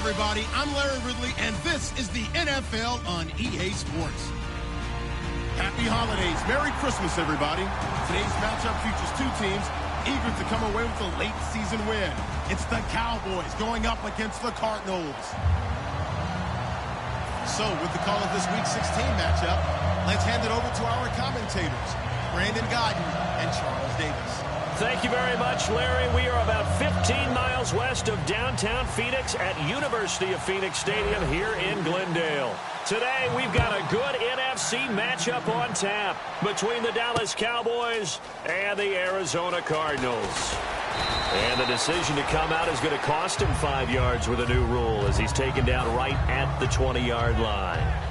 everybody. I'm Larry Ridley, and this is the NFL on EA Sports. Happy holidays. Merry Christmas, everybody. Today's matchup features two teams eager to come away with a late season win. It's the Cowboys going up against the Cardinals. So, with the call of this Week 16 matchup, let's hand it over to our commentators, Brandon Godden and Charles Davis. Thank you very much, Larry. We are about 15 miles west of downtown Phoenix at University of Phoenix Stadium here in Glendale. Today, we've got a good NFC matchup on tap between the Dallas Cowboys and the Arizona Cardinals. And the decision to come out is going to cost him 5 yards with a new rule as he's taken down right at the 20-yard line.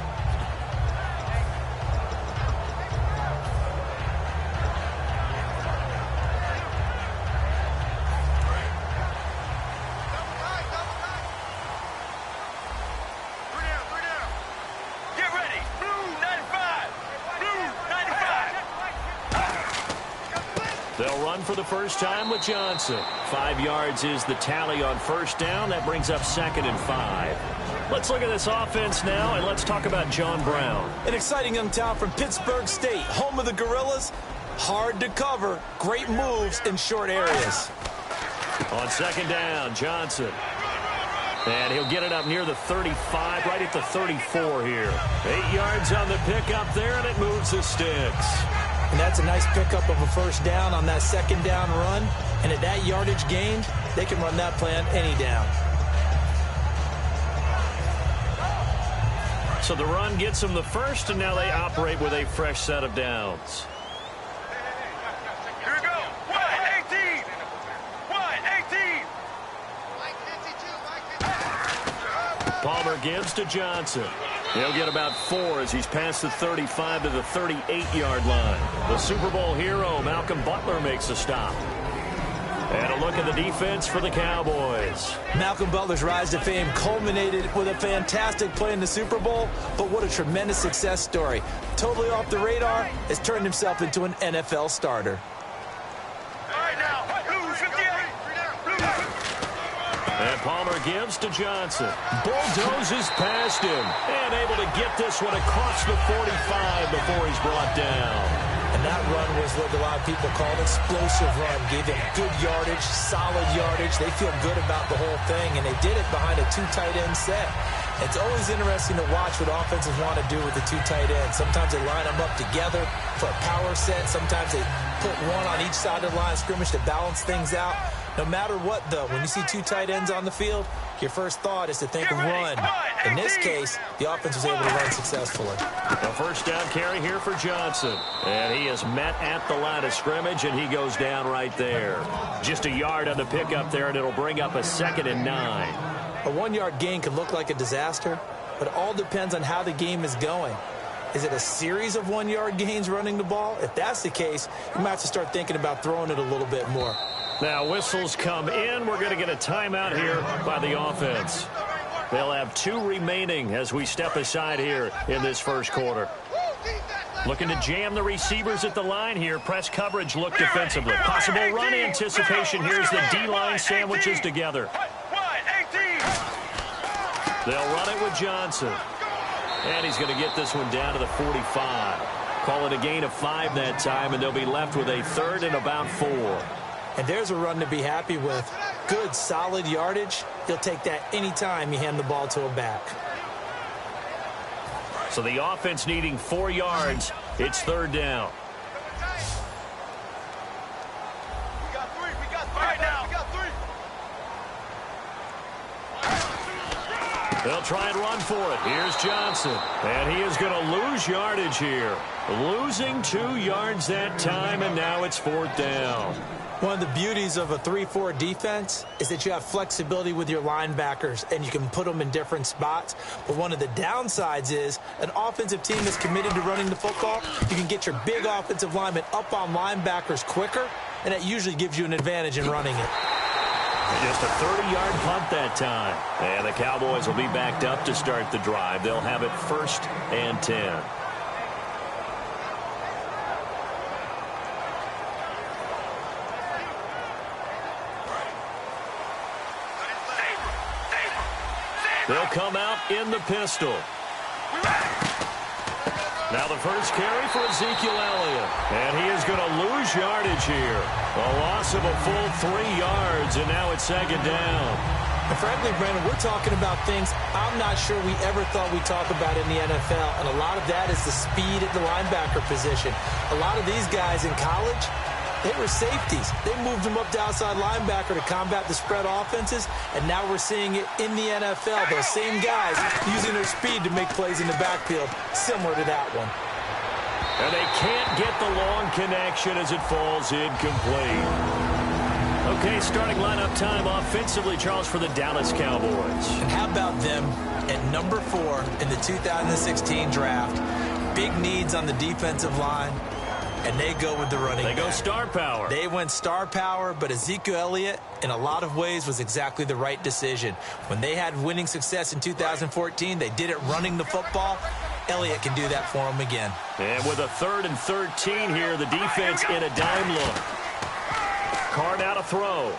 For the first time with Johnson. 5 yards is the tally on first down. That brings up 2nd and 5. Let's look at this offense now, and let's talk about John Brown. An exciting young talent from Pittsburgh State, home of the Gorillas. Hard to cover. Great moves in short areas. On 2nd down, Johnson. And he'll get it up near the 35, right at the 34 here. 8 yards on the pickup there, and it moves the sticks. And that's a nice pickup of a first down on that 2nd down run. And at that yardage gained, they can run that plan any down. So the run gets them the first, and now they operate with a fresh set of downs. Here we go. 1-18. 1-18. Palmer gives to Johnson. He'll get about 4 as he's past the 35 to the 38-yard line. The Super Bowl hero, Malcolm Butler, makes a stop. And a look at the defense for the Cowboys. Malcolm Butler's rise to fame culminated with a fantastic play in the Super Bowl, but what a tremendous success story. Totally off the radar, has turned himself into an NFL starter. And Palmer gives to Johnson. Bulldozes past him. And able to get this one across the 45 before he's brought down. And that run was what a lot of people call an explosive run. Gave them good yardage, solid yardage. They feel good about the whole thing, and they did it behind a 2 tight end set. It's always interesting to watch what offenses want to do with the 2 tight ends. Sometimes they line them up together for a power set. Sometimes they put one on each side of the line of scrimmage to balance things out. No matter what, though, when you see 2 tight ends on the field, your first thought is to think of run. In this case, the offense was able to run successfully. A first down carry here for Johnson. And he is met at the line of scrimmage, and he goes down right there. Just a yard on the pickup there, and it'll bring up a 2nd and 9. A 1-yard gain can look like a disaster, but it all depends on how the game is going. Is it a series of 1-yard gains running the ball? If that's the case, you might have to start thinking about throwing it a little bit more. Now whistles come in. We're going to get a timeout here by the offense. They'll have 2 remaining as we step aside here in this first quarter. Looking to jam the receivers at the line here. Press coverage look defensively. Possible run anticipation. Here's the D-line sandwiches together. They'll run it with Johnson. And he's going to get this one down to the 45. Call it a gain of 5 that time, and they'll be left with a 3rd and about 4. And there's a run to be happy with. Good, solid yardage. You'll take that anytime you hand the ball to a back. So the offense needing 4 yards. It's 3rd down. They'll try and run for it. Here's Johnson. And he is going to lose yardage here. Losing 2 yards that time, and now it's 4th down. One of the beauties of a 3-4 defense is that you have flexibility with your linebackers, and you can put them in different spots. But one of the downsides is an offensive team that's committed to running the football, you can get your big offensive linemen up on linebackers quicker, and that usually gives you an advantage in running it. Just a 30-yard punt that time. And the Cowboys will be backed up to start the drive. They'll have it 1st and 10. They'll come out in the pistol. Now the first carry for Ezekiel Elliott. And he is going to lose yardage here. A loss of a full 3 yards, and now it's second down. And frankly, Brandon, we're talking about things I'm not sure we ever thought we'd talk about in the NFL. And a lot of that is the speed at the linebacker position. A lot of these guys in college, they were safeties. They moved them up to outside linebacker to combat the spread offenses, and now we're seeing it in the NFL. Those same guys using their speed to make plays in the backfield, similar to that one. And they can't get the long connection as it falls incomplete. Okay, starting lineup time offensively, Charles, for the Dallas Cowboys. And how about them at number 4 in the 2016 draft? Big needs on the defensive line. And they go with the running back. They go star power. They went star power, but Ezekiel Elliott, in a lot of ways, was exactly the right decision. When they had winning success in 2014, they did it running the football. Elliott can do that for them again. And with a 3rd and 13 here, the defense in a dime look. Carr now to throw.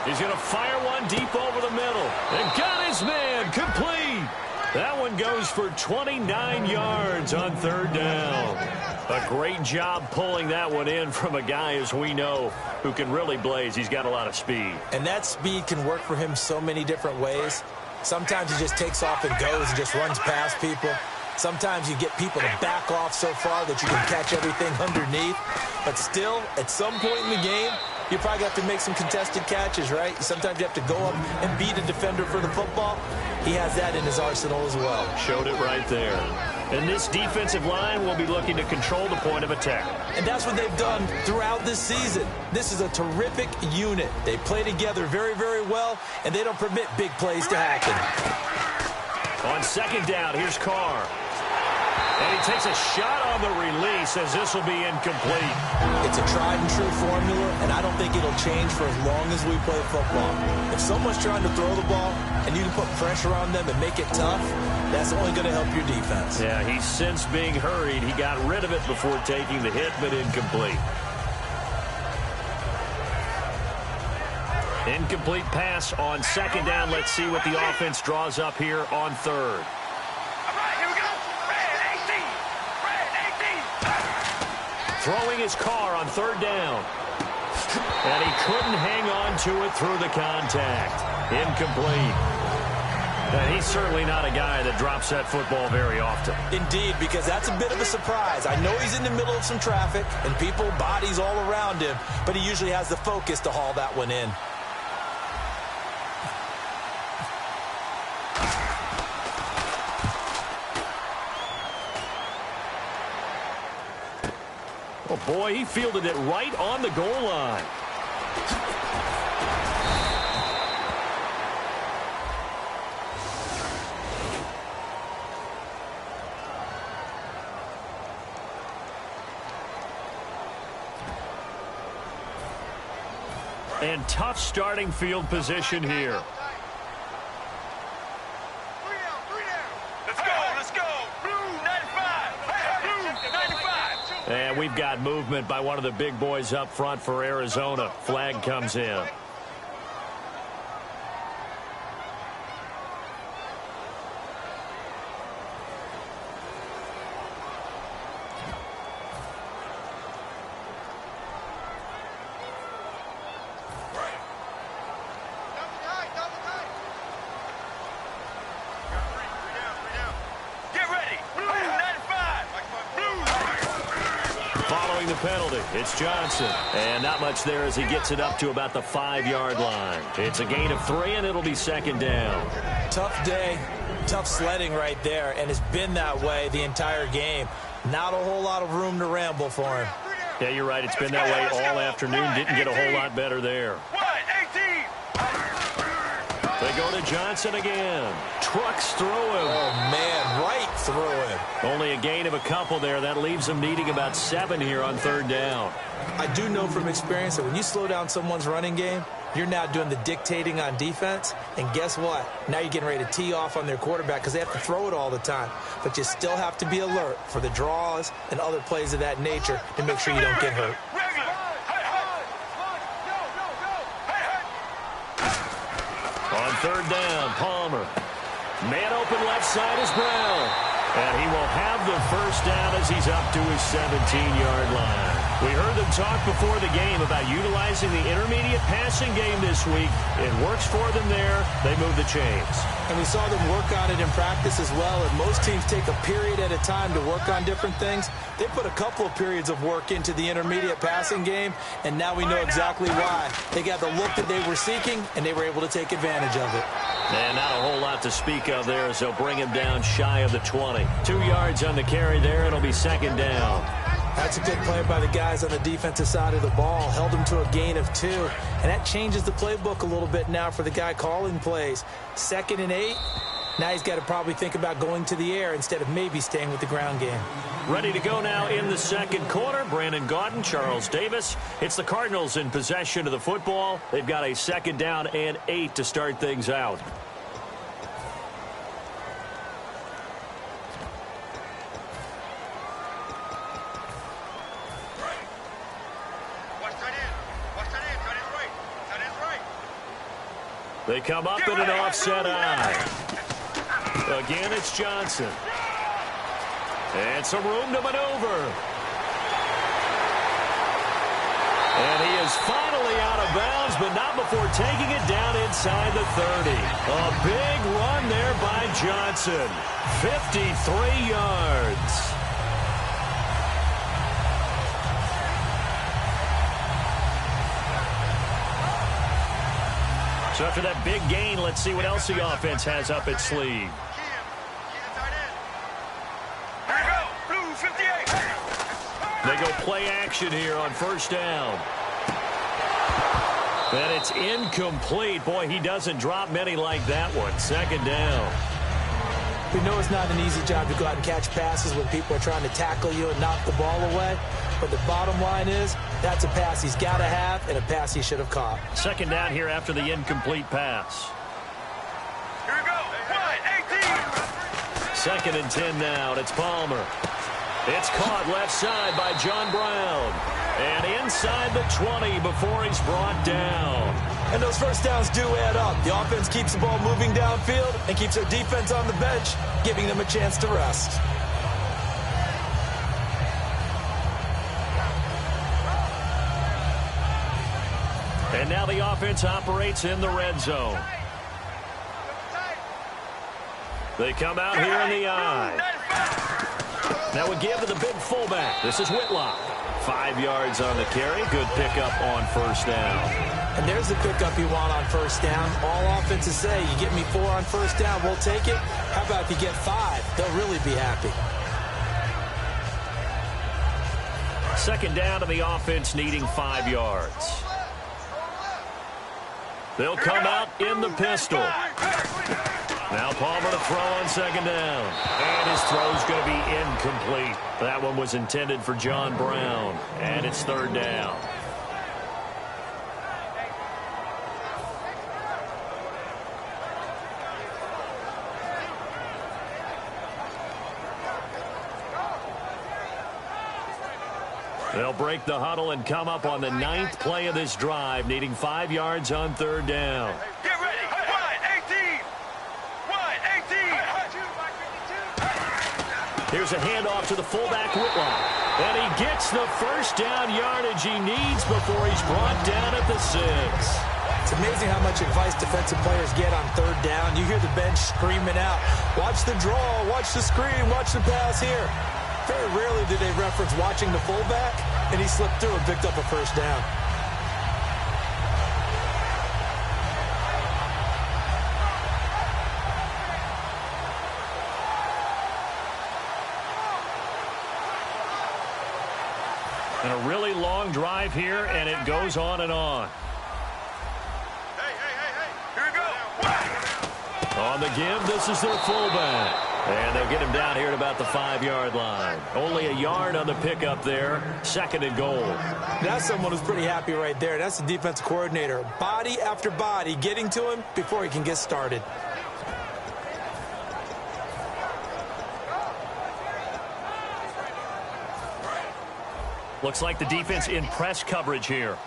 He's going to fire one deep over the middle. And got his man complete. That one goes for 29 yards on 3rd down. A great job pulling that one in from a guy, as we know, who can really blaze. He's got a lot of speed. And that speed can work for him so many different ways. Sometimes he just takes off and goes and just runs past people. Sometimes you get people to back off so far that you can catch everything underneath. But still, at some point in the game, you probably have to make some contested catches, right? Sometimes you have to go up and beat a defender for the football. He has that in his arsenal as well. Showed it right there. And this defensive line will be looking to control the point of attack. And that's what they've done throughout this season. This is a terrific unit. They play together very, very well, and they don't permit big plays to happen. On 2nd down, here's Carr. And he takes a shot on the release as this will be incomplete. It's a tried and true formula, and I don't think it'll change for as long as we play football. If someone's trying to throw the ball and you can put pressure on them and make it tough, that's only going to help your defense. Yeah, he's since being hurried. He got rid of it before taking the hit, but incomplete. Incomplete pass on 2nd down. Let's see what the offense draws up here on 3rd. Throwing his Carr on 3rd down. And he couldn't hang on to it through the contact. Incomplete. And he's certainly not a guy that drops that football very often. Indeed, because that's a bit of a surprise. I know he's in the middle of some traffic and people, bodies all around him, but he usually has the focus to haul that one in. Oh, boy, he fielded it right on the goal line. And tough starting field position here. And we've got movement by one of the big boys up front for Arizona. Flag comes in. The penalty. It's Johnson. And not much there as he gets it up to about the 5-yard line. It's a gain of 3, and it'll be 2nd down. Tough day, tough sledding right there, and it's been that way the entire game. Not a whole lot of room to ramble for him. Yeah, you're right. It's been that way all afternoon. Didn't get a whole lot better there. They go to Johnson again. Trucks through him. Oh, man, right through him. Only a gain of a couple there. That leaves them needing about 7 here on 3rd down. I do know from experience that when you slow down someone's running game, you're now doing the dictating on defense. And guess what? Now you're getting ready to tee off on their quarterback because they have to throw it all the time. But you still have to be alert for the draws and other plays of that nature to make sure you don't get hurt. On third down. Palmer. Man open left side is Brown. And he will have the first down as he's up to his 17-yard line. We heard them talk before the game about utilizing the intermediate passing game this week. It works for them there. They move the chains. And we saw them work on it in practice as well. And most teams take a period at a time to work on different things. They put a couple of periods of work into the intermediate passing game, and now we know exactly why. They got the look that they were seeking, and they were able to take advantage of it. And not a whole lot to speak of there as they'll bring him down shy of the 20. 2 yards on the carry there. It'll be second down. That's a good play by the guys on the defensive side of the ball. Held him to a gain of 2. And that changes the playbook a little bit now for the guy calling plays. 2nd and 8. Now he's got to probably think about going to the air instead of maybe staying with the ground game. Ready to go now in the second quarter. Brandon Gaudin, Charles Davis. It's the Cardinals in possession of the football. They've got a 2nd down and 8 to start things out. They come up in an offset eye. Again, it's Johnson. And some room to maneuver. And he is finally out of bounds, but not before taking it down inside the 30. A big run there by Johnson. 53 yards. So after that big gain, let's see what else the offense has up its sleeve. They go play action here on first down. And it's incomplete. Boy, he doesn't drop many like that one. 2nd down. We know it's not an easy job to go out and catch passes when people are trying to tackle you and knock the ball away. But the bottom line is, that's a pass he's got to have and a pass he should have caught. 2nd down here after the incomplete pass. Here we go. 18. 2nd and 10 now. And it's Palmer. It's caught left side by John Brown. And inside the 20 before he's brought down. And those first downs do add up. The offense keeps the ball moving downfield and keeps their defense on the bench, giving them a chance to rest. And now the offense operates in the red zone. They come out here in the eye. Now we give to the big fullback. This is Whitlock. 5 yards on the carry. Good pickup on first down. And there's the pickup you want on first down. All offenses say, you get me 4 on first down, we'll take it. How about if you get 5? They'll really be happy. 2nd down to the offense needing 5 yards. They'll come out in the pistol. Now Palmer to throw on 2nd down. And his throw's going to be incomplete. That one was intended for John Brown. And it's 3rd down. They'll break the huddle and come up on the 9th play of this drive, needing 5 yards on 3rd down. Get ready. 18. 18. Here's a handoff to the fullback, Whitlock. And he gets the first down yardage he needs before he's brought down at the 6. It's amazing how much advice defensive players get on 3rd down. You hear the bench screaming out, watch the draw, watch the screen, watch the pass here. Very rarely do they reference watching the fullback, and he slipped through and picked up a first down. And a really long drive here, and it goes on and on. Hey. Here we go. On the give, this is their fullback. And they'll get him down here at about the 5-yard line. Only a yard on the pickup there. 2nd and goal. That's someone who's pretty happy right there. That's the defensive coordinator. Body after body getting to him before he can get started. Looks like the defense in press coverage here.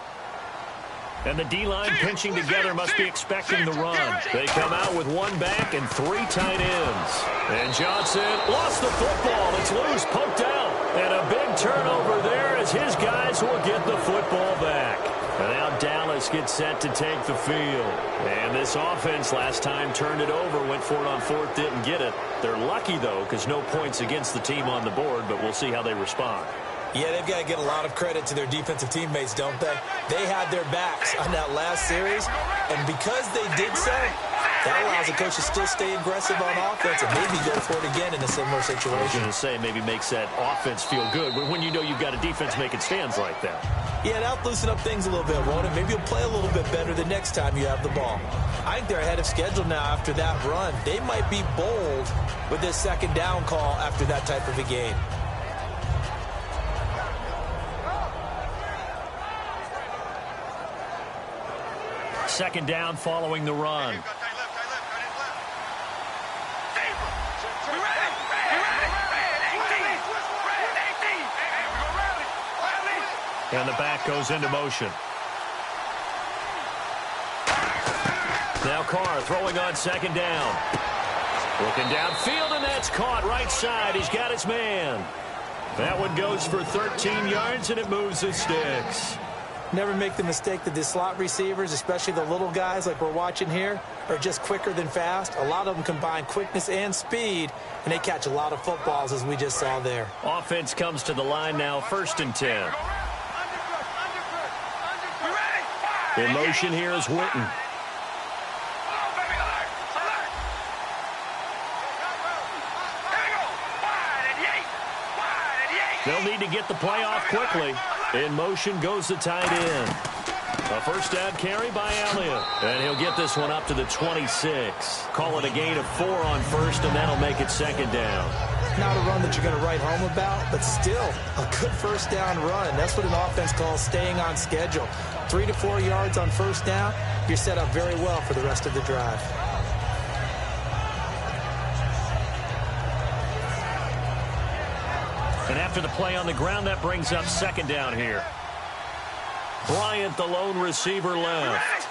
And the D-line pinching together must be expecting the run. They come out with one back and 3 tight ends. And Johnson lost the football. It's loose, poked out. And a big turnover there as his guys will get the football back. And now Dallas gets set to take the field. And this offense last time turned it over, went for it on 4th, didn't get it. They're lucky, though, because no points against the team on the board, but we'll see how they respond. Yeah, they've got to get a lot of credit to their defensive teammates, don't they? They had their backs on that last series, and because they did so, that allows the coach to still stay aggressive on offense and maybe go for it again in a similar situation. I was going to say maybe makes that offense feel good, but when you know you've got a defense making stands like that. Yeah, that'll loosen up things a little bit, won't it? Maybe you'll play a little bit better the next time you have the ball. I think they're ahead of schedule now after that run. They might be bold with this second down call after that type of a game. Second down following the run. And the back goes into motion. Now Carr throwing on second down. Looking downfield, and that's caught right side. He's got his man. That one goes for 13 yards, and it moves the sticks. Never make the mistake that the slot receivers, especially the little guys like we're watching here, are just quicker than fast. A lot of them combine quickness and speed, and they catch a lot of footballs, as we just saw there. Offense comes to the line now, 1st and 10. In motion here is Witten. They'll need to get the play off quickly. In motion goes the tight end. A first down carry by Elliott. And he'll get this one up to the 26. Call it a gain of 4 on 1st, and that'll make it 2nd down. Not a run that you're going to write home about, but still a good first down run. That's what an offense calls staying on schedule. 3 to 4 yards on first down, you're set up very well for the rest of the drive. And after the play on the ground, that brings up 2nd down here. Bryant, the lone receiver, left.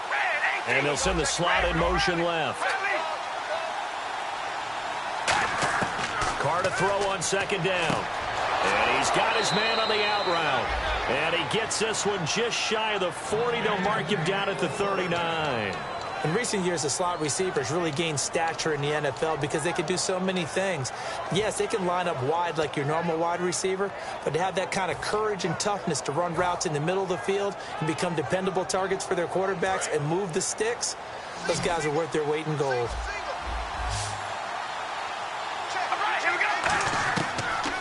And they'll send the slot in motion left. Carr to throw on 2nd down. And he's got his man on the out route. And he gets this one just shy of the 40. They'll mark him down at the 39. In recent years, the slot receivers really gained stature in the NFL because they can do so many things. Yes, they can line up wide like your normal wide receiver, but to have that kind of courage and toughness to run routes in the middle of the field and become dependable targets for their quarterbacks and move the sticks, those guys are worth their weight in gold.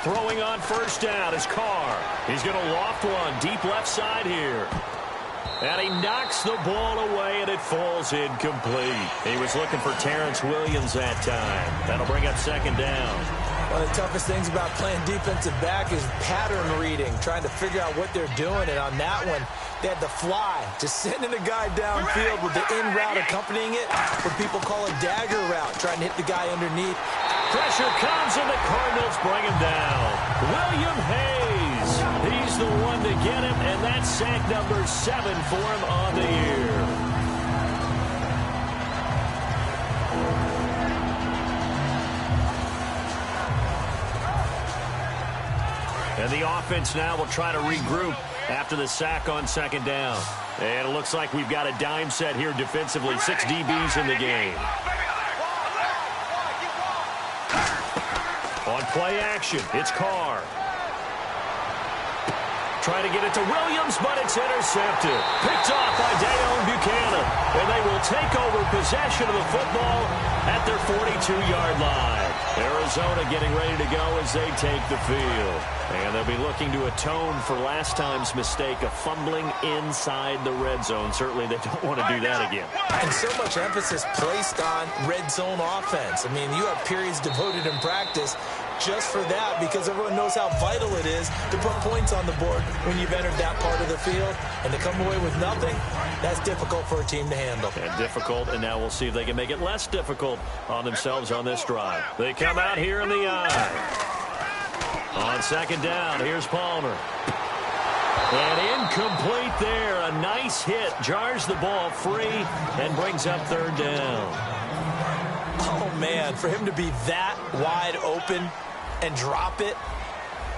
Throwing on first down is Carr. He's going to loft one deep left side here. And he knocks the ball away, and it falls incomplete. He was looking for Terrence Williams that time. That'll bring up 2nd down. One of the toughest things about playing defensive back is pattern reading, trying to figure out what they're doing. And on that one, they had the fly, just sending a guy downfield with the in route accompanying it, what people call a dagger route, trying to hit the guy underneath. Pressure comes, and the Cardinals bring him down. William Hayes, he's the one to get him, and that's sack number 7 for him on the year. And the offense now will try to regroup after the sack on 2nd down. And it looks like we've got a dime set here defensively. 6 DBs in the game. On play action, it's Carr. Trying to get it to Williams, but it's intercepted. Picked off by Dayon Buchanan. And they will take over possession of the football at their 42-yard line. Arizona getting ready to go as they take the field. And they'll be looking to atone for last time's mistake of fumbling inside the red zone. Certainly they don't want to do that again. And so much emphasis placed on red zone offense. I mean, you have periods devoted in practice just for that because everyone knows how vital it is to put points on the board when you've entered that part of the field. And to come away with nothing, that's difficult for a team to handle. And difficult, and now we'll see if they can make it less difficult on themselves on this drive. They come out here in the eye. On 2nd down, here's Palmer. And incomplete there. A nice hit. Jars the ball free and brings up third down. Oh, man, for him to be that wide open and drop it.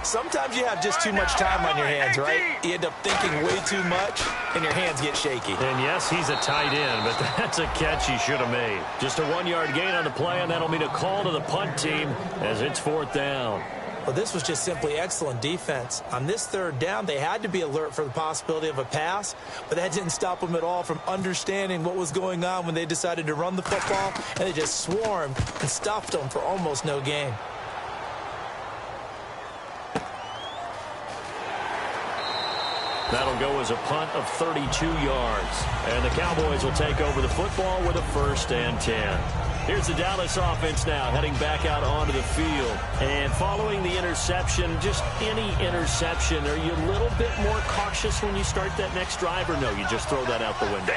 Sometimes you have just too much time on your hands, right? You end up thinking way too much, and your hands get shaky. And yes, he's a tight end, but that's a catch he should have made. Just a 1-yard gain on the play, and that'll mean a call to the punt team as it's fourth down. Well, this was just simply excellent defense. On this third down, they had to be alert for the possibility of a pass, but that didn't stop them at all from understanding what was going on when they decided to run the football, and they just swarmed and stuffed them for almost no gain. That'll go as a punt of 32 yards. And the Cowboys will take over the football with a 1st and 10. Here's the Dallas offense now heading back out onto the field. And following the interception, just any interception, are you a little bit more cautious when you start that next drive, or no, you just throw that out the window?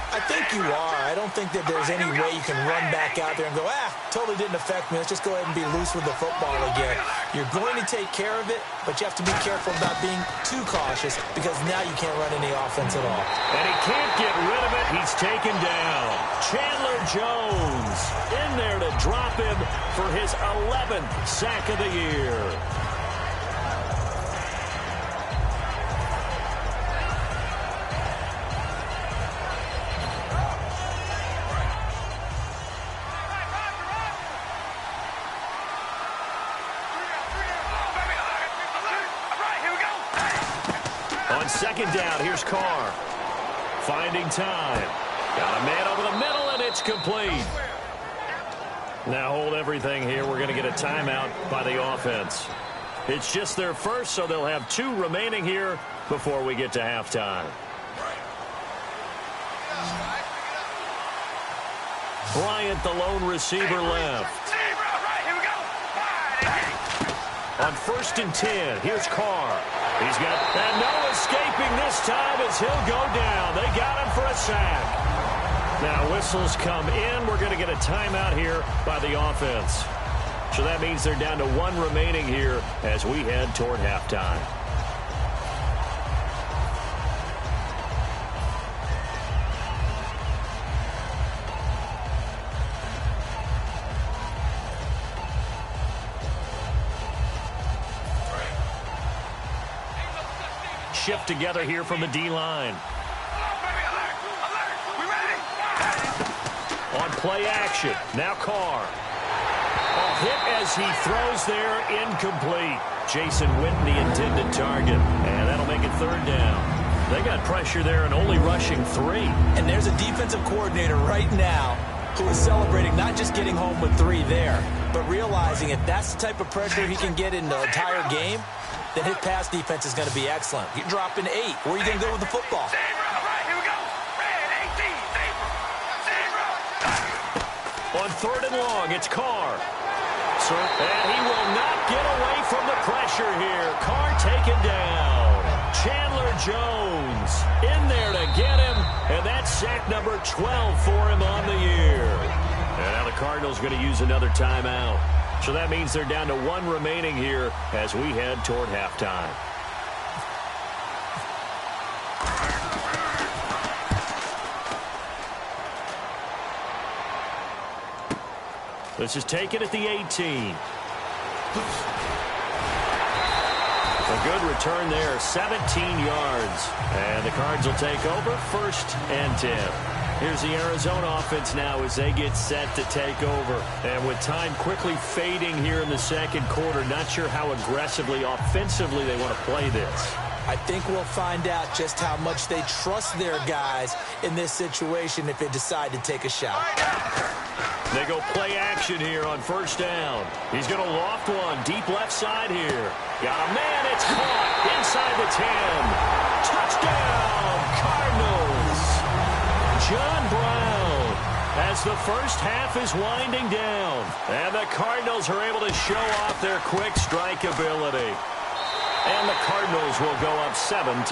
I think you are. I don't think that there's any way you can run back out there and go, totally didn't affect me. Let's just go ahead and be loose with the football again. You're going to take care of it, but you have to be careful about being too cautious because now you can't run any offense at all. And he can't get rid of it. He's taken down. Chandler Jones in there to drop him for his 11th sack of the year. Second down, here's Carr. Finding time. Got a man over the middle, and it's complete. Now hold everything here. We're going to get a timeout by the offense. It's just their first, so they'll have 2 remaining here before we get to halftime. Bryant, the lone receiver, left. On 1st and 10, here's Carr. He's got, and no escaping this time as he'll go down. They got him for a sack. Now whistles come in. We're going to get a timeout here by the offense. So that means they're down to 1 remaining here as we head toward halftime. Shift together here from the D-line. On play action, now Carr. A hit as he throws there, incomplete. Jason Witten, the intended target, and that'll make it 3rd down. They got pressure there and only rushing 3. And there's a defensive coordinator right now who is celebrating not just getting home with 3 there, but realizing if that's the type of pressure he can get in the entire game, then his pass defense is going to be excellent. You're dropping 8. Where are you going to go with the football? On 3rd and long, it's Carr. And he will not get away from the pressure here. Carr taken down. Chandler Jones in there to get him. And that's sack number 12 for him on the year. And now the Cardinals going to use another timeout. So that means they're down to 1 remaining here as we head toward halftime. This is taken at the 18. A good return there, 17 yards. And the Cards will take over, 1st and 10. Here's the Arizona offense now as they get set to take over. And with time quickly fading here in the 2nd quarter, not sure how aggressively, offensively they want to play this. I think we'll find out just how much they trust their guys in this situation if they decide to take a shot. They go play action here on 1st down. He's going to loft one deep left side here. Got a man, it's caught inside the 10. Touchdown, Cardinals. John Brown as the first half is winding down. And the Cardinals are able to show off their quick strike ability. And the Cardinals will go up 7-0.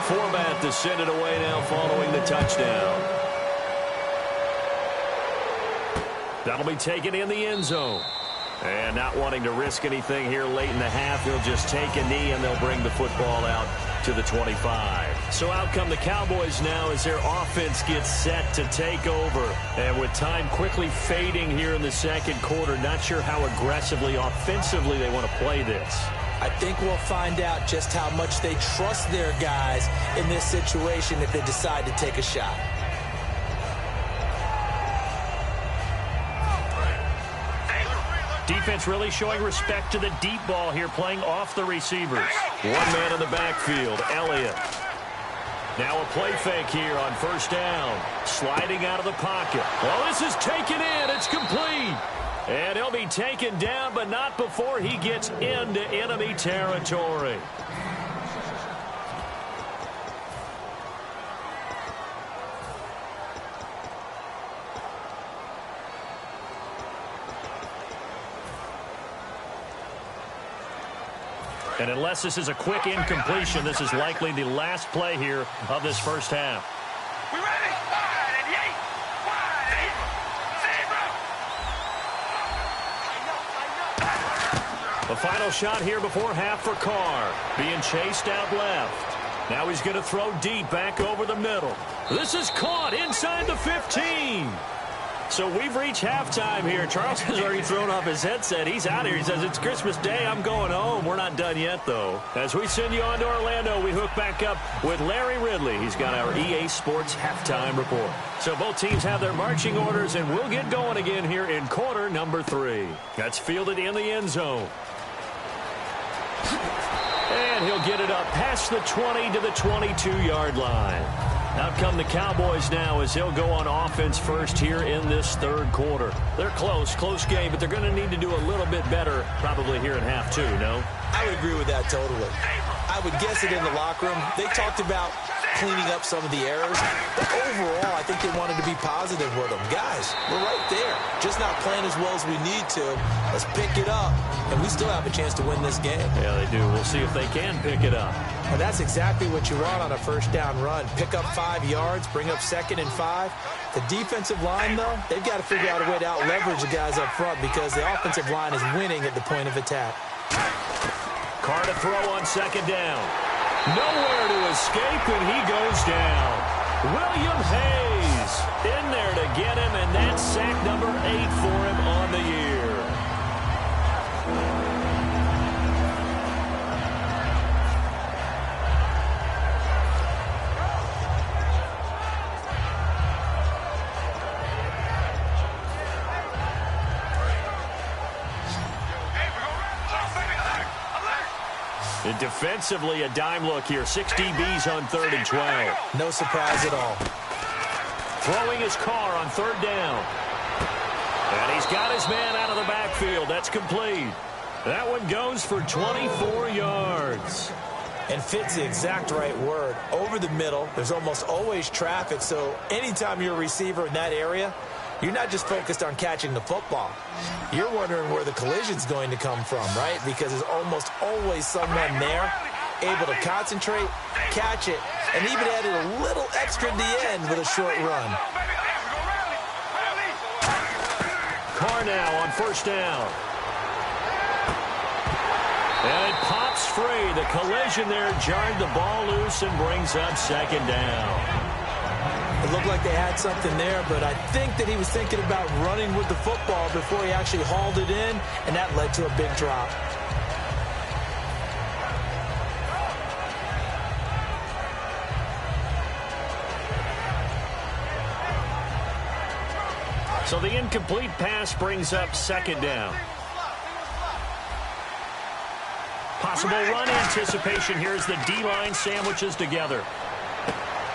Format to send it away now following the touchdown. That'll be taken in the end zone. And not wanting to risk anything here late in the half, he'll just take a knee and they'll bring the football out to the 25. So out come the Cowboys now as their offense gets set to take over. And with time quickly fading here in the second quarter, not sure how aggressively, offensively they want to play this. I think we'll find out just how much they trust their guys in this situation if they decide to take a shot. Defense really showing respect to the deep ball here, playing off the receivers. One man in the backfield, Elliott. Now a play fake here on first down. Sliding out of the pocket. Well, this is taken in. It's complete. And he'll be taken down, but not before he gets into enemy territory. And unless this is a quick incompletion, this is likely the last play here of this first half. We ready? The final shot here before half for Carr. Being chased out left. Now he's going to throw deep back over the middle. This is caught inside the 15. So we've reached halftime here. Charles has already thrown off his headset. He's out here. He says, it's Christmas Day. I'm going home. We're not done yet, though. As we send you on to Orlando, we hook back up with Larry Ridley. He's got our EA Sports halftime report. So both teams have their marching orders, and we'll get going again here in quarter number 3. That's fielded in the end zone. And he'll get it up past the 20 to the 22-yard line. Out come the Cowboys now as they'll go on offense first here in this third quarter. They're close game, but they're going to need to do a little bit better probably here in half 2, no? I would agree with that totally. I would guess it in the locker room. They talked about cleaning up some of the errors, but overall, I think they wanted to be positive with them. Guys, we're right there. Just not playing as well as we need to. Let's pick it up, and we still have a chance to win this game. Yeah, they do. We'll see if they can pick it up. And that's exactly what you want on a first down run. Pick up 5 yards, bring up 2nd and 5. The defensive line, though, they've got to figure out a way to out-leverage the guys up front because the offensive line is winning at the point of attack. Carr to throw on 2nd down. Nowhere to escape, and he goes down. William Hayes in there to get him, and that's sack number 8 for him on the year. And defensively, a dime look here. 6 DBs on 3rd and 12. No surprise at all. Throwing his Carr on 3rd down. And he's got his man out of the backfield. That's complete. That one goes for 24 yards. And fits the exact right word. Over the middle, there's almost always traffic, so anytime you're a receiver in that area, you're not just focused on catching the football. You're wondering where the collision's going to come from, right? Because there's almost always someone there able to concentrate, catch it, and even added a little extra at the end with a short run. Carr now on 1st down. And it pops free. The collision there jarred the ball loose and brings up 2nd down. It looked like they had something there, but I think that he was thinking about running with the football before he actually hauled it in, and that led to a big drop. So the incomplete pass brings up 2nd down. Possible run anticipation here as the D-line sandwiches together.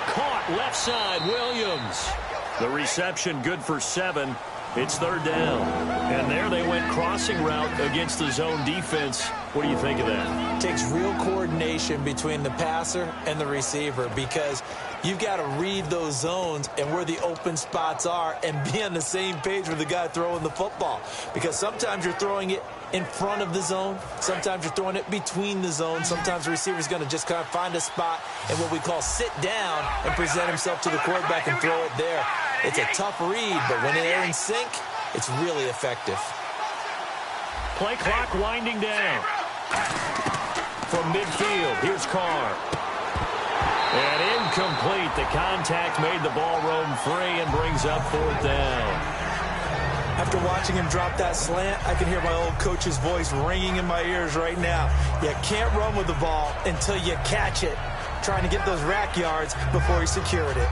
Caught left side, Williams. The reception good for 7. It's 3rd down. And there they went crossing route against the zone defense. What do you think of that? It takes real coordination between the passer and the receiver because you've got to read those zones and where the open spots are and be on the same page with the guy throwing the football. Because sometimes you're throwing it in front of the zone. Sometimes you're throwing it between the zones. Sometimes the receiver's going to just kind of find a spot and what we call sit down and present himself to the quarterback and throw it there. It's a tough read, but when they're in sync, It's really effective. Play clock winding down. From midfield, here's Carr. And incomplete. The contact made the ball roam free and brings up 4th down. After watching him drop that slant, I can hear my old coach's voice ringing in my ears right now. You can't run with the ball until you catch it. Trying to get those rack yards before he secured it.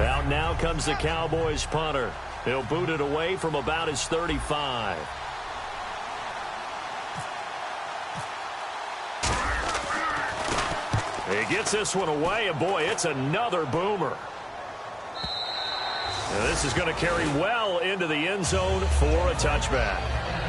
Out now comes the Cowboys punter. He'll boot it away from about his 35. He gets this one away, and boy, it's another boomer. And this is going to carry well into the end zone for a touchback.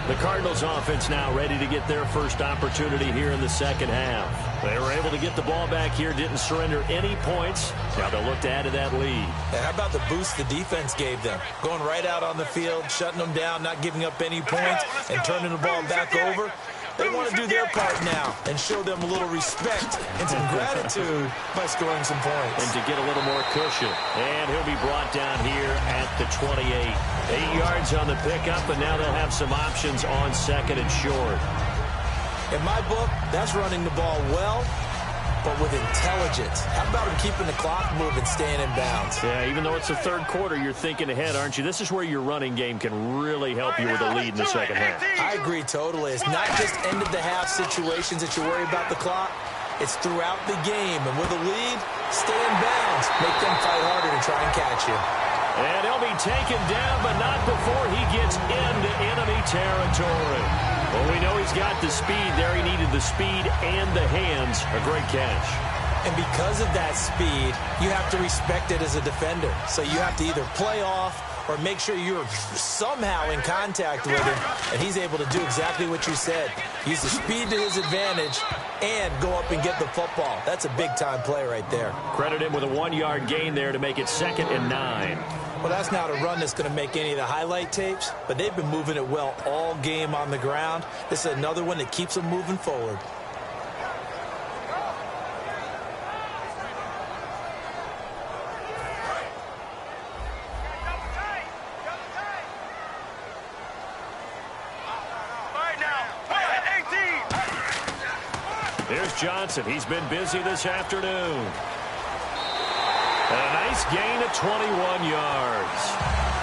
The Cardinals offense now ready to get their first opportunity here in the second half. They were able to get the ball back here, didn't surrender any points. Now they'll look to add to that lead. And how about the boost the defense gave them? Going right out on the field, shutting them down, not giving up any points, and turning the ball back over. They want to do their part now and show them a little respect and some gratitude by scoring some points. And to get a little more cushion. And he'll be brought down here at the 28. 8 yards on the pickup, and now they'll have some options on 2nd and short. In my book, that's running the ball well, but with intelligence. How about him keeping the clock moving, staying in bounds? Yeah, even though it's the 3rd quarter, you're thinking ahead, aren't you? This is where your running game can really help you with a lead in the second half. I agree totally. It's not just end of the half situations that you worry about the clock. It's throughout the game. And with a lead, stay in bounds. Make them fight harder to try and catch you. And he'll be taken down, but not before he gets into enemy territory. Well, we know he's got the speed there. He needed the speed and the hands. A great catch. And because of that speed, you have to respect it as a defender. So you have to either play off or make sure you're somehow in contact with him. And he's able to do exactly what you said. Use the speed to his advantage and go up and get the football. That's a big-time play right there. Credit him with a 1-yard gain there to make it 2nd and 9. Well, that's not a run that's going to make any of the highlight tapes, but they've been moving it well all game on the ground. This is another one that keeps them moving forward. Here's Johnson. He's been busy this afternoon. And a nice gain of 21 yards.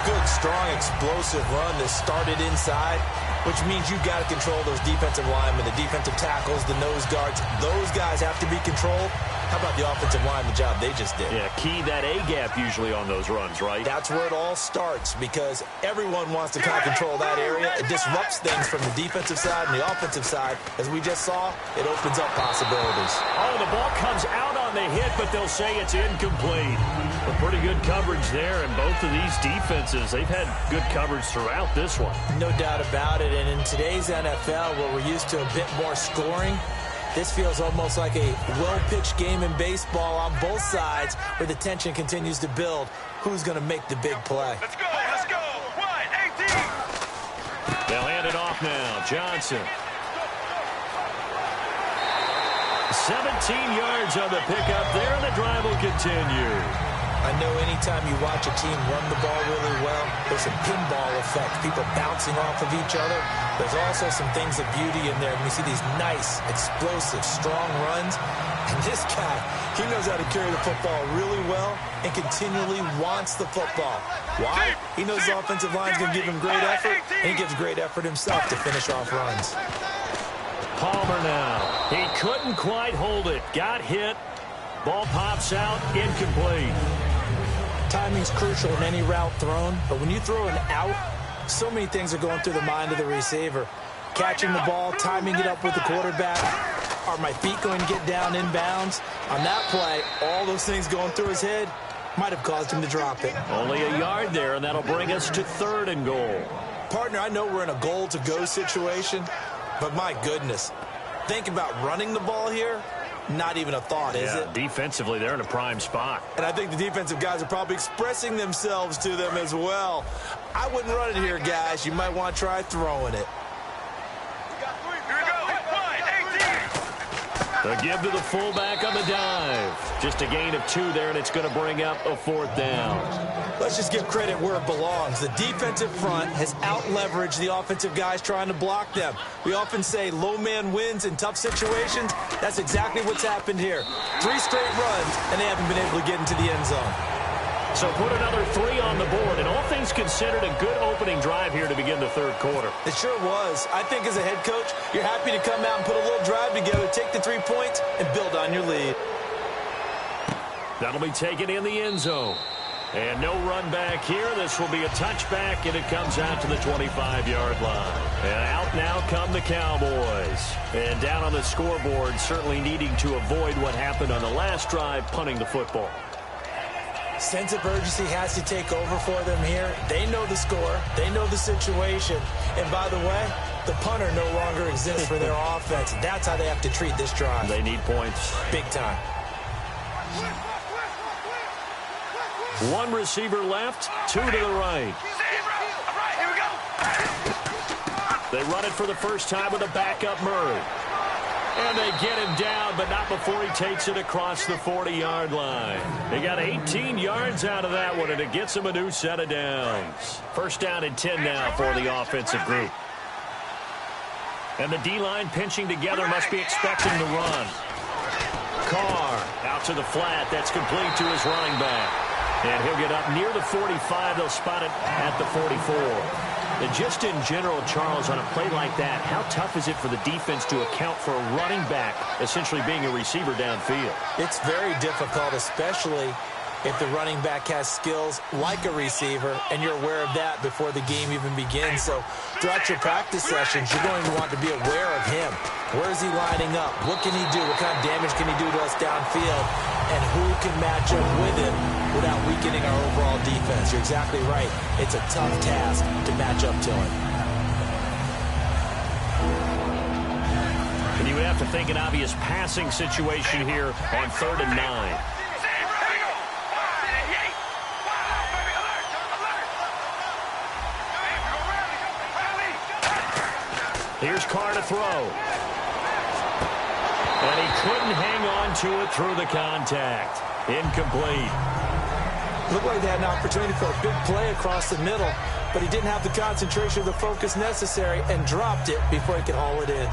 Good, strong, explosive run that started inside, which means you've got to control those defensive linemen, the defensive tackles, the nose guards. Those guys have to be controlled. How about the offensive line, the job they just did? Yeah, key that A-gap usually on those runs, right? That's where it all starts because everyone wants to kind of control that area. It disrupts things from the defensive side and the offensive side. As we just saw, it opens up possibilities. Oh, the ball comes out on the hit, but they'll say it's incomplete. A pretty good coverage there, and both of these defenses, they've had good coverage throughout this one. No doubt about it, and in today's NFL, where we're used to a bit more scoring, this feels almost like a well-pitched game in baseball on both sides where the tension continues to build. Who's going to make the big play? Let's go, let's go. 1-18. They'll hand it off now. Johnson. 17 yards on the pickup there, and the drive will continue. I know anytime you watch a team run the ball really well, there's a pinball effect, people bouncing off of each other. There's also some things of beauty in there. And we see these nice, explosive, strong runs. And this guy, he knows how to carry the football really well and continually wants the football. Why? He knows the offensive line's going to give him great effort, and he gives great effort himself to finish off runs. Palmer now. He couldn't quite hold it. Got hit. Ball pops out. Incomplete. Timing's crucial in any route thrown, but when you throw an out, so many things are going through the mind of the receiver. Catching the ball, timing it up with the quarterback. Are my feet going to get down in bounds? On that play, all those things going through his head might have caused him to drop it. Only a yard there, and that'll bring us to 3rd and goal. Partner, I know we're in a goal-to-go situation, but my goodness, think about running the ball here. Not even a thought, is it? Defensively, they're in a prime spot. And I think the defensive guys are probably expressing themselves to them as well. I wouldn't run it here, guys. You might want to try throwing it. Here we go. 1-18. A give to the fullback on the dive. Just a gain of 2 there, and it's going to bring up a 4th down. Let's just give credit where it belongs. The defensive front has out-leveraged the offensive guys trying to block them. We often say low man wins in tough situations. That's exactly what's happened here. 3 straight runs, and they haven't been able to get into the end zone. So put another 3 on the board, and all things considered, a good opening drive here to begin the 3rd quarter. It sure was. I think as a head coach, you're happy to come out and put a little drive together, take the 3 points, and build on your lead. That'll be taken in the end zone. And no run back here. This will be a touchback, and it comes out to the 25-yard line. And out now come the Cowboys. And down on the scoreboard, certainly needing to avoid what happened on the last drive, punting the football. Sense of urgency has to take over for them here. They know the score. They know the situation. And by the way, the punter no longer exists for their offense. That's how they have to treat this drive. They need points. Big time. 1 receiver left, 2 to the right. They run it for the first time with a backup Murray. And they get him down, but not before he takes it across the 40-yard line. They got 18 yards out of that one, and it gets him a new set of downs. First down and 10 now for the offensive group. And the D-line pinching together, must be expecting to run. Carr out to the flat. That's complete to his running back. And he'll get up near the 45. They'll spot it at the 44. And just in general, Charles, on a play like that, how tough is it for the defense to account for a running back essentially being a receiver downfield? It's very difficult, especially if the running back has skills like a receiver, and you're aware of that before the game even begins. So throughout your practice sessions, you're going to want to be aware of him. Where is he lining up? What can he do? What kind of damage can he do to us downfield? And who can match up with him without weakening our overall defense? You're exactly right. It's a tough task to match up to him. And you would have to think an obvious passing situation here on 3rd and 9. Here's Carr to throw. And he couldn't hang on to it through the contact. Incomplete. Looked like they had an opportunity for a big play across the middle, but he didn't have the concentration or the focus necessary and dropped it before he could haul it in.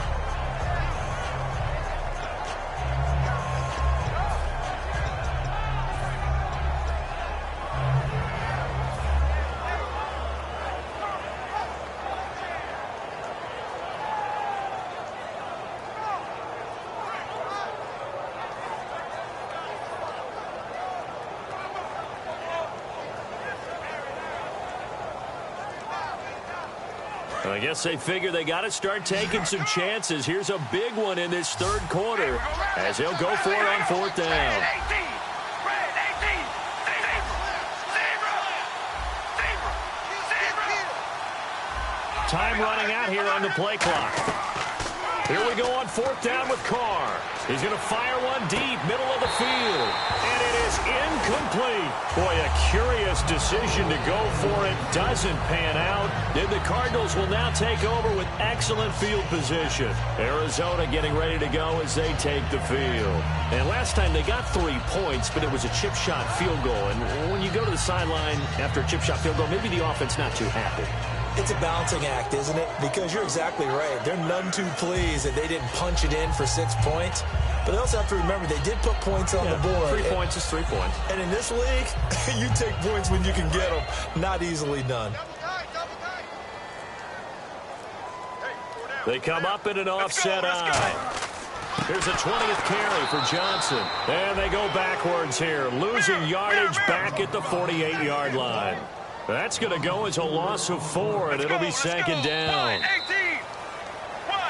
I guess they figure they got to start taking some chances. Here's a big one in this 3rd quarter as he'll go for it on 4th down. Time running out here on the play clock. Here we go on 4th down with Carr. He's going to fire one deep, middle of the field. And it is incomplete. Boy, a curious decision to go for it. Doesn't pan out. And the Cardinals will now take over with excellent field position. Arizona getting ready to go as they take the field. And last time they got 3 points, but it was a chip shot field goal. And when you go to the sideline after a chip shot field goal, maybe the offense not too happy. It's a balancing act, isn't it? Because you're exactly right. They're none too pleased that they didn't punch it in for 6 points. But they also have to remember they did put points on the board. 3 points is 3 points. And in this league, you take points when you can get them. Not easily done. They come up in an offset eye. Here's a 20th carry for Johnson. And they go backwards here, losing yardage back at the 48-yard line. That's going to go as a loss of 4, and it'll be 2nd down.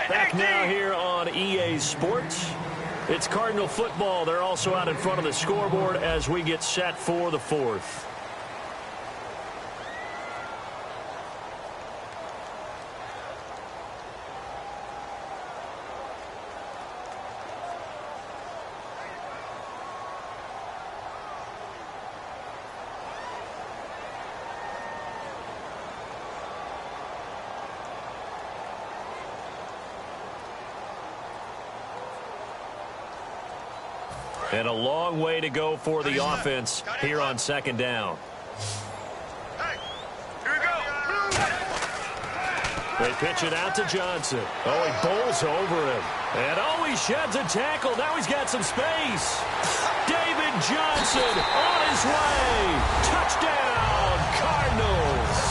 Back now here on EA Sports. It's Cardinal football. They're also out in front of the scoreboard as we get set for the 4th. And a long way to go for the offense here on second down. Hey, here we go. They pitch it out to Johnson. Oh, he bowls over him. And oh, he sheds a tackle. Now he's got some space. David Johnson on his way. Touchdown, Cardinals.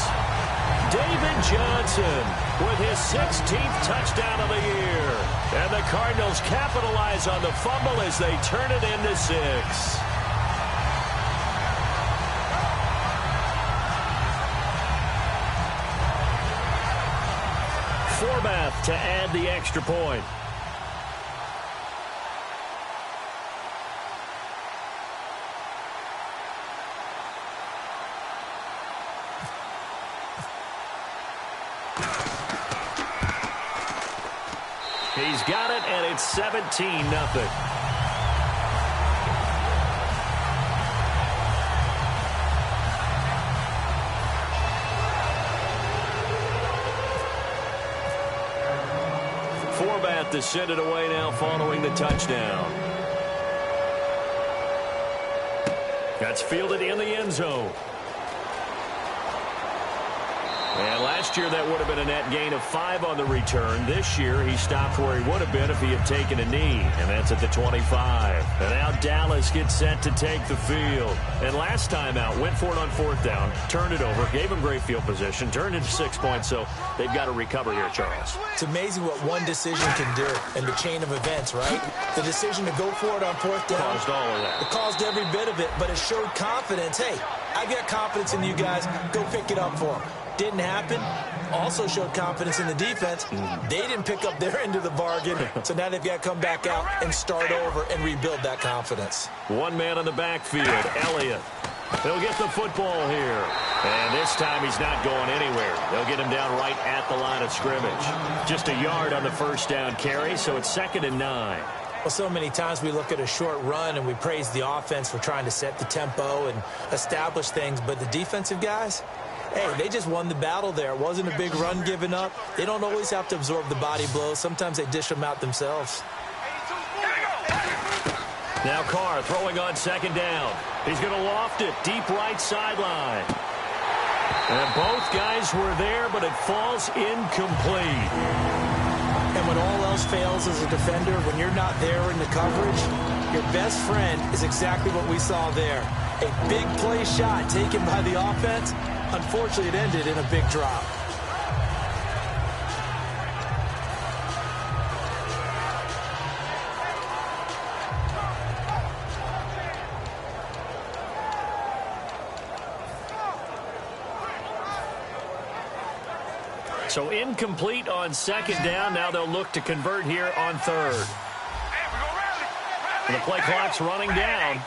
David Johnson with his 16th touchdown of the year. And the Cardinals capitalize on the fumble as they turn it into 6. Forbath to add the extra point. He's got it, and it's 17-0. Forbath to send it away now following the touchdown. That's fielded in the end zone. And last year that would have been a net gain of 5 on the return. This year he stopped where he would have been if he had taken a knee. And that's at the 25. And now Dallas gets set to take the field. And last time out, went for it on 4th down, turned it over, gave him great field position, turned into 6 points. So they've got to recover here, Charles. It's amazing what one decision can do in the chain of events, right? The decision to go for it on 4th down. Caused all of that. It caused every bit of it, but it showed confidence. Hey, I've got confidence in you guys. Go pick it up for them. Didn't happen. Also showed confidence in the defense. They didn't pick up their end of the bargain, so now they've got to come back out and start over and rebuild that confidence. One man on the backfield, Elliott. He'll get the football here. And this time he's not going anywhere. They'll get him down right at the line of scrimmage. Just a yard on the first down carry, so it's 2nd and 9. Well, so many times we look at a short run and we praise the offense for trying to set the tempo and establish things, but the defensive guys, hey, they just won the battle there. It wasn't a big run given up. They don't always have to absorb the body blows. Sometimes they dish them out themselves. Now Carr throwing on 2nd down. He's going to loft it deep right sideline. And both guys were there, but it falls incomplete. And when all else fails as a defender, when you're not there in the coverage, your best friend is exactly what we saw there. A big play shot taken by the offense. Unfortunately, it ended in a big drop. So incomplete on 2nd down. Now they'll look to convert here on 3rd. The play clock's running down.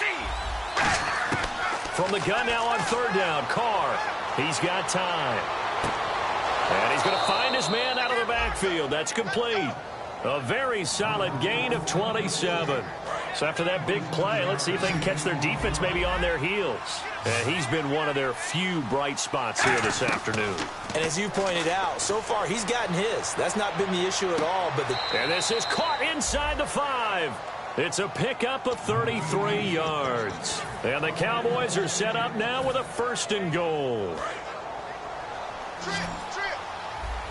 From the gun now on 3rd down, Carr. He's got time. And he's going to find his man out of the backfield. That's complete. A very solid gain of 27. So after that big play, let's see if they can catch their defense maybe on their heels. And he's been one of their few bright spots here this afternoon. And as you pointed out, so far he's gotten his. That's not been the issue at all. And this is caught inside the 5. It's a pickup of 33 yards. And the Cowboys are set up now with a 1st and goal.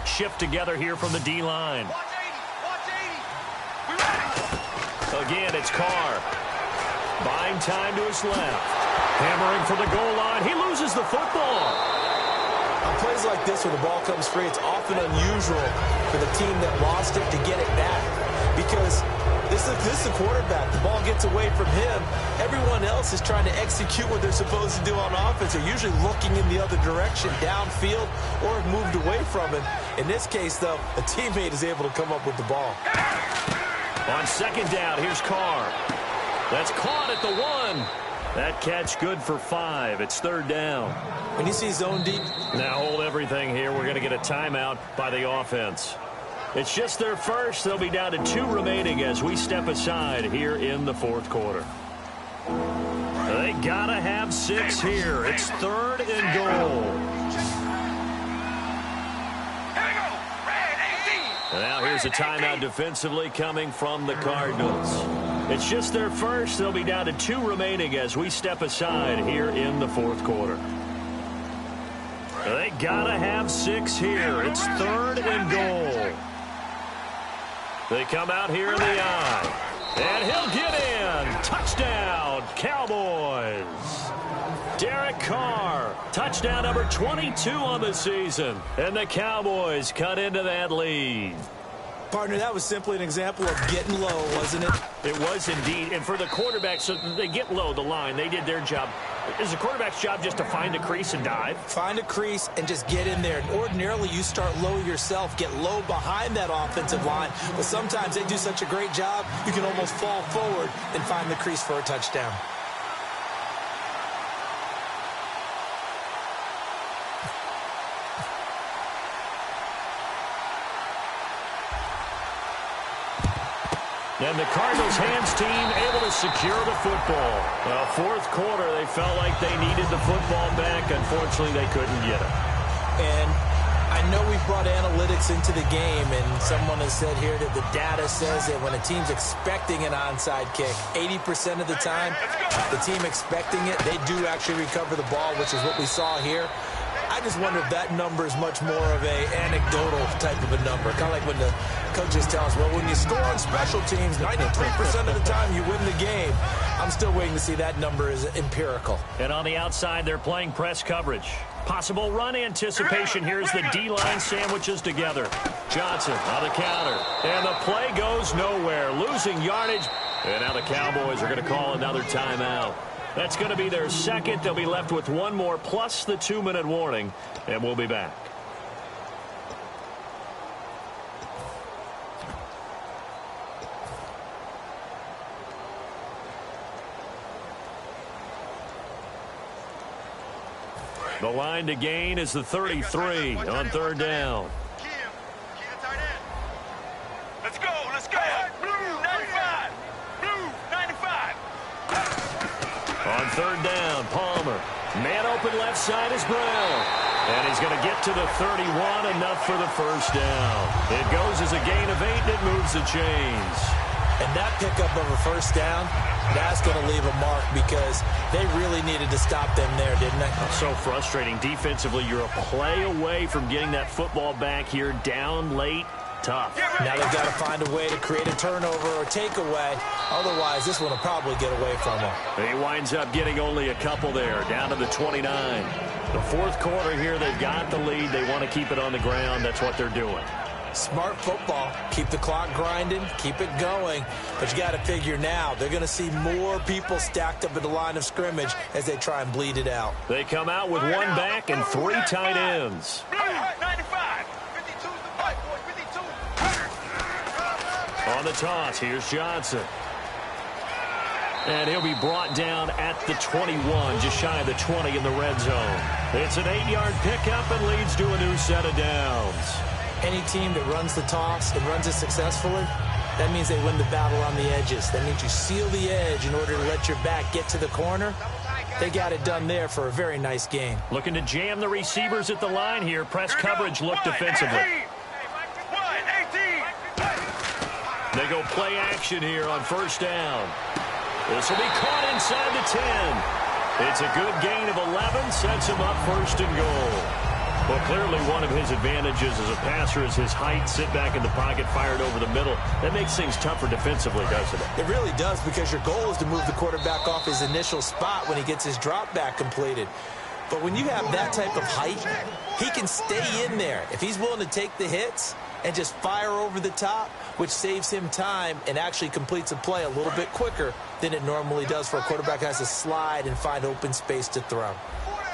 Shift together here from the D-line. Again, it's Carr. Buying time to his left. Hammering for the goal line. He loses the football. On plays like this where the ball comes free, it's often unusual for the team that lost it to get it back. Because this is the quarterback. The ball gets away from him. Everyone else is trying to execute what they're supposed to do on offense. They're usually looking in the other direction, downfield, or moved away from him. In this case, though, a teammate is able to come up with the ball. On 2nd down, here's Carr. That's caught at the 1. That catch good for 5. It's 3rd down. When you see zone deep. Now hold everything here. We're going to get a timeout by the offense. It's just their first. They'll be down to 2 remaining as we step aside here in the 4th quarter. They got to have 6 here. It's 3rd and goal. And now here's a timeout defensively coming from the Cardinals. It's just their first. They'll be down to 2 remaining as we step aside here in the fourth quarter. They gotta have 6 here. It's 3rd and goal. They come out here in the eye. And he'll get in. Touchdown, Cowboys. Derek Carr, touchdown number 22 on the season. And the Cowboys cut into that lead. Partner, that was simply an example of getting low, wasn't it? It was indeed. And for the quarterback, so they get low the line. They did their job. Is the quarterback's job just to find a crease and dive? Find a crease and just get in there. And ordinarily, you start low yourself, get low behind that offensive line. But sometimes they do such a great job, you can almost fall forward and find the crease for a touchdown. And the Cardinals' hands team able to secure the football. Well, fourth quarter, they felt like they needed the football back. Unfortunately, they couldn't get it. And I know we've brought analytics into the game, and someone has said here that the data says that when a team's expecting an onside kick, 80% of the time, the team expecting it, they do actually recover the ball, which is what we saw here. I just wonder if that number is much more of a anecdotal type of a number. Kind of like when the coaches tell us, well, when you score on special teams, 93% of the time you win the game. I'm still waiting to see that number is empirical. And on the outside, they're playing press coverage. Possible run anticipation. Here's the D-line sandwiches together. Johnson on the counter. And the play goes nowhere. Losing yardage. And now the Cowboys are going to call another timeout. That's going to be their second. They'll be left with 1 more plus the 2-minute warning. And we'll be back. The line to gain is the 33 on 3rd down. Let's go, let's go. Blue 95. Blue 95. On 3rd down, Palmer. Man open left side is Brown. And he's going to get to the 31, enough for the first down. It goes as a gain of 8, and it moves the chains. And that pickup of a first down, that's going to leave a mark because they really needed to stop them there, didn't they? So frustrating. Defensively, you're a play away from getting that football back here down late. Tough. Now they've got to find a way to create a turnover or takeaway. Otherwise, this one will probably get away from them. He winds up getting only a couple there, down to the 29. The fourth quarter here, they've got the lead. They want to keep it on the ground. That's what they're doing. Smart football. Keep the clock grinding. Keep it going. But you got to figure now, they're going to see more people stacked up at the line of scrimmage as they try and bleed it out. They come out with 1 back and 3 tight ends. 95. 52's the fight, boy. 52. On the toss, here's Johnson. And he'll be brought down at the 21, just shy of the 20 in the red zone. It's an 8-yard pickup and leads to a new set of downs. Any team that runs the toss and runs it successfully, that means they win the battle on the edges. That means you seal the edge in order to let your back get to the corner. They got it done there for a very nice game. Looking to jam the receivers at the line here. Press coverage look defensively. They go play action here on first down. This will be caught inside the 10. It's a good gain of 11, sets him up 1st and goal. Well, clearly one of his advantages as a passer is his height. Sit back in the pocket, fired over the middle. That makes things tougher defensively, doesn't it? It really does, because your goal is to move the quarterback off his initial spot when he gets his drop back completed. But when you have that type of height, he can stay in there. If he's willing to take the hits and just fire over the top, which saves him time and actually completes a play a little bit quicker than it normally does for a quarterback who has to slide and find open space to throw.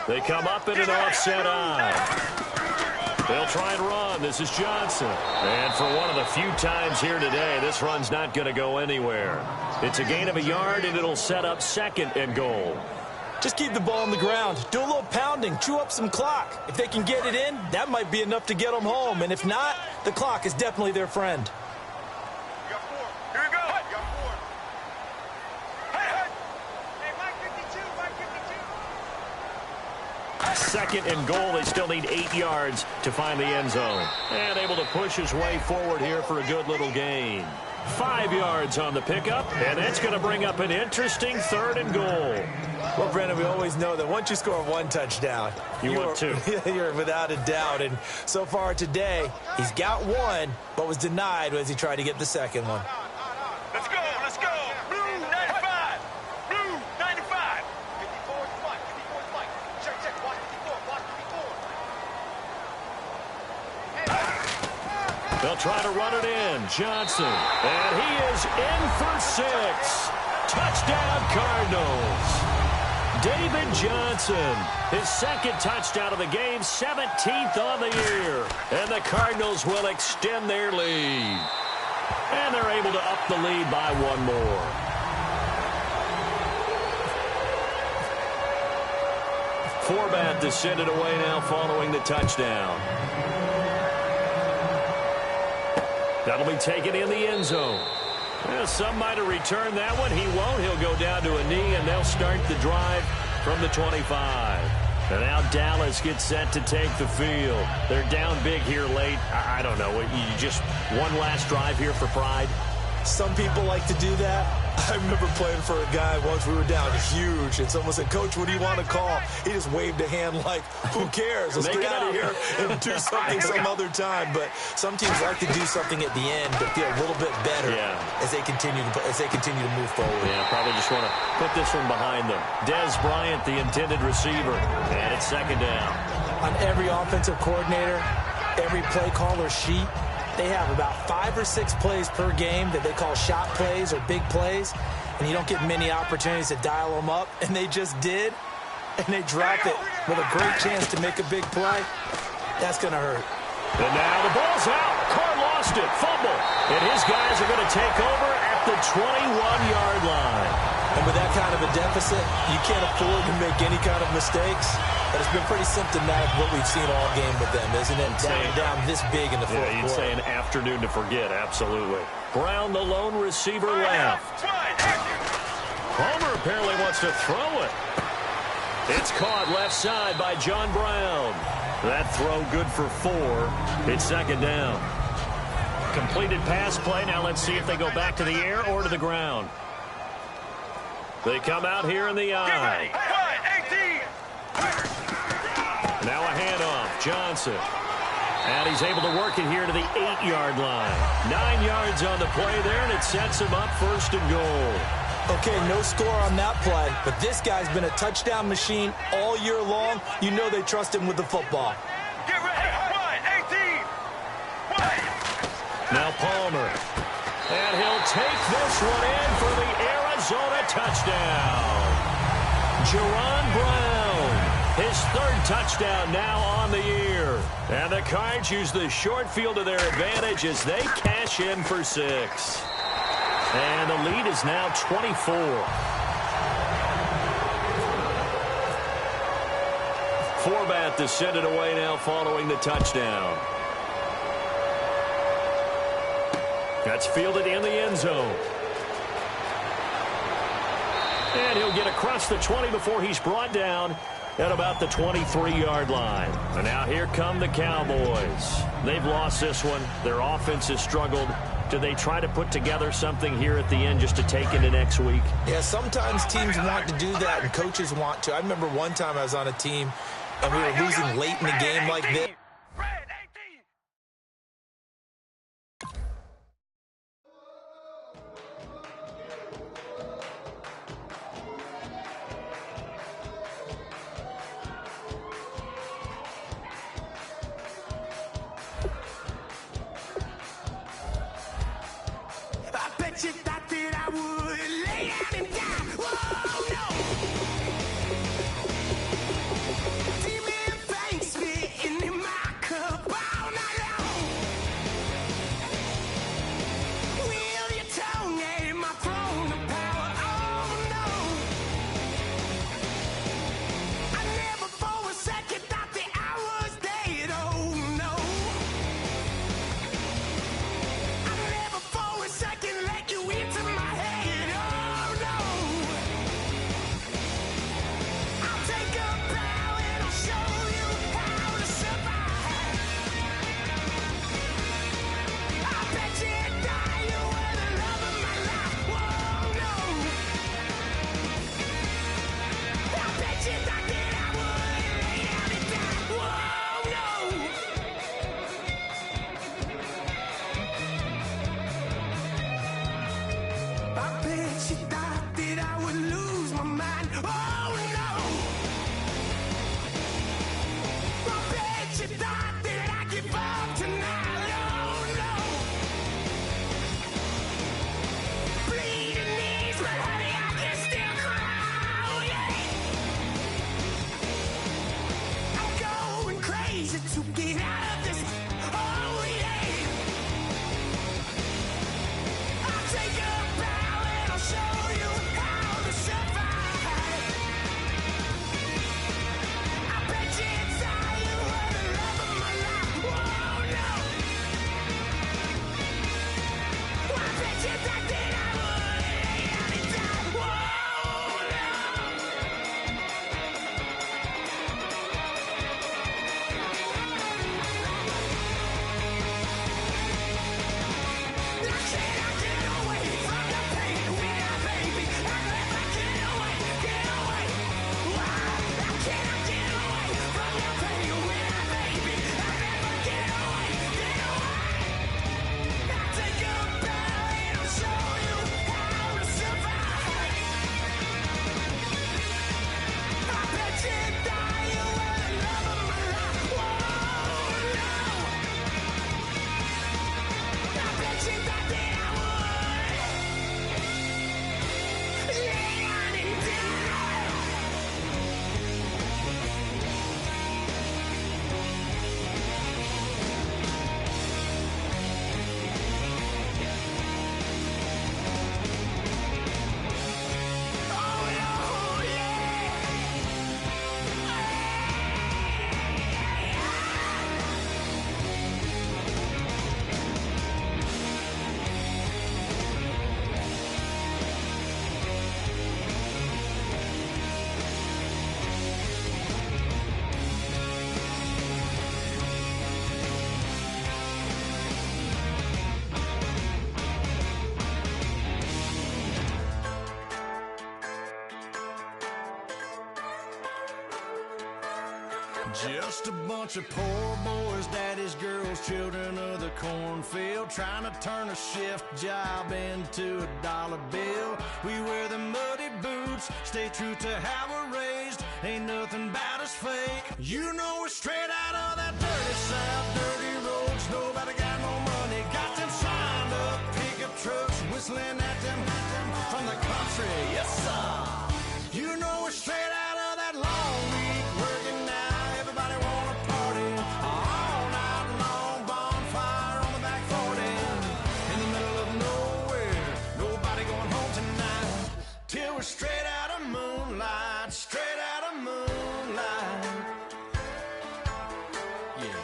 They come up in an offset eye. They'll try and run. This is Johnson. And for one of the few times here today, this run's not going to go anywhere. It's a gain of 1 yard, and it'll set up 2nd and goal. Just keep the ball on the ground. Do a little pounding. Chew up some clock. If they can get it in, that might be enough to get them home. And if not, the clock is definitely their friend. You got 4. Here we go. You got 4. Hey. Hey, Mike 52. Mike 52. 2nd and goal. They still need 8 yards to find the end zone. And able to push his way forward here for a good little gain. 5 yards on the pickup, and that's going to bring up an interesting 3rd and goal. Well, Brandon, we always know that once you score 1 touchdown, you want 2. You're without a doubt. And so far today, he's got 1, but was denied as he tried to get the 2nd one. Let's go, let's go. Blue 95. Blue 95. 54 is Mike. 54 is Mike. Check. Watch 54. Watch 54. They'll try to run it in. Johnson. And he is in for 6. Touchdown, Cardinals. David Johnson, his 2nd touchdown of the game, 17th on the year. And the Cardinals will extend their lead. And they're able to up the lead by 1 more. Forbat to send it away now following the touchdown. That'll be taken in the end zone. Well, some might have returned that one. He won't. He'll go down to a knee, and they'll start the drive from the 25. And now Dallas gets set to take the field. They're down big here late. I don't know. You just one last drive here for pride? Some people like to do that. I remember playing for a guy once. We were down huge, and someone said, "Coach, what do you want to call?" He just waved a hand like, "Who cares? Let's get out of here and do something some other time." But some teams like to do something at the end to feel a little bit better as they continue to move forward. Yeah, probably just want to put this one behind them. Dez Bryant, the intended receiver, and it's 2nd down. On every offensive coordinator, every play caller sheet, they have about 5 or 6 plays per game that they call shot plays or big plays, and you don't get many opportunities to dial them up, and they just did, and they drop it with a great chance to make a big play. That's going to hurt. And now the ball's out. Carr lost it. Fumble. And his guys are going to take over at the 21-yard line. And with that kind of a deficit, you can't afford to make any kind of mistakes. But it's been pretty symptomatic of what we've seen all game with them, isn't it? Down this big in the fourth quarter. You'd say an afternoon to forget, absolutely. Brown, the lone receiver, left. Homer apparently wants to throw it. It's caught left side by John Brown. That throw good for 4. It's 2nd down. Completed pass play. Now let's see if they go back to the air or to the ground. They come out here in the eye. Now a handoff. Johnson. And he's able to work it here to the 8-yard line. 9 yards on the play there, and it sets him up 1st and goal. Okay, no score on that play, but this guy's been a touchdown machine all year long. You know they trust him with the football. Get ready. 1, 18. Now Palmer. And he'll take this one in for the Arizona touchdown. Jerron Brown, his 3rd touchdown now on the year. And the Cards use the short field to their advantage as they cash in for 6. And the lead is now 24. Forbat to send it away now following the touchdown. That's fielded in the end zone. And he'll get across the 20 before he's brought down at about the 23-yard line. And now here come the Cowboys. They've lost this one. Their offense has struggled. Do they try to put together something here at the end just to take into next week? Yeah, sometimes teams want to do that and coaches want to. I remember one time I was on a team and we were losing late in the game like this. Demon face me in my Just a bunch of poor boys, daddy's girls, children of the cornfield, trying to turn a shift job into a dollar bill. We wear the muddy boots, stay true to how we're raised. Ain't nothing about us fake. You know we're straight out of that dirty South, dirty roads. Nobody got no money, got them signed up pickup trucks, whistling at them from the country. Yes, sir. You know we're straight out of that long week working now. Everybody wanna party all night long, bonfire on the back 40, in the middle of nowhere, nobody going home tonight, till we're straight out of moonlight, straight out of moonlight. Yeah.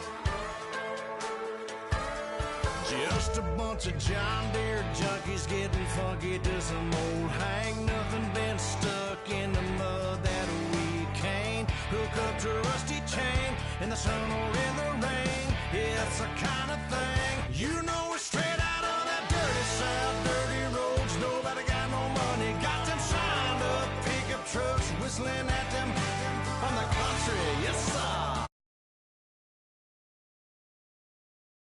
Just a bunch of John Deere junkies getting funky to some old hang. Nothing been stuck in the mud that we can't hook up to a rusty chain in the sun or in the rain. Yeah, it's the kind of thing. You know we're straight out of that dirty South, dirty roads. Nobody got no money, got them signed up pickup trucks, whistling at them from the country. Yes, sir.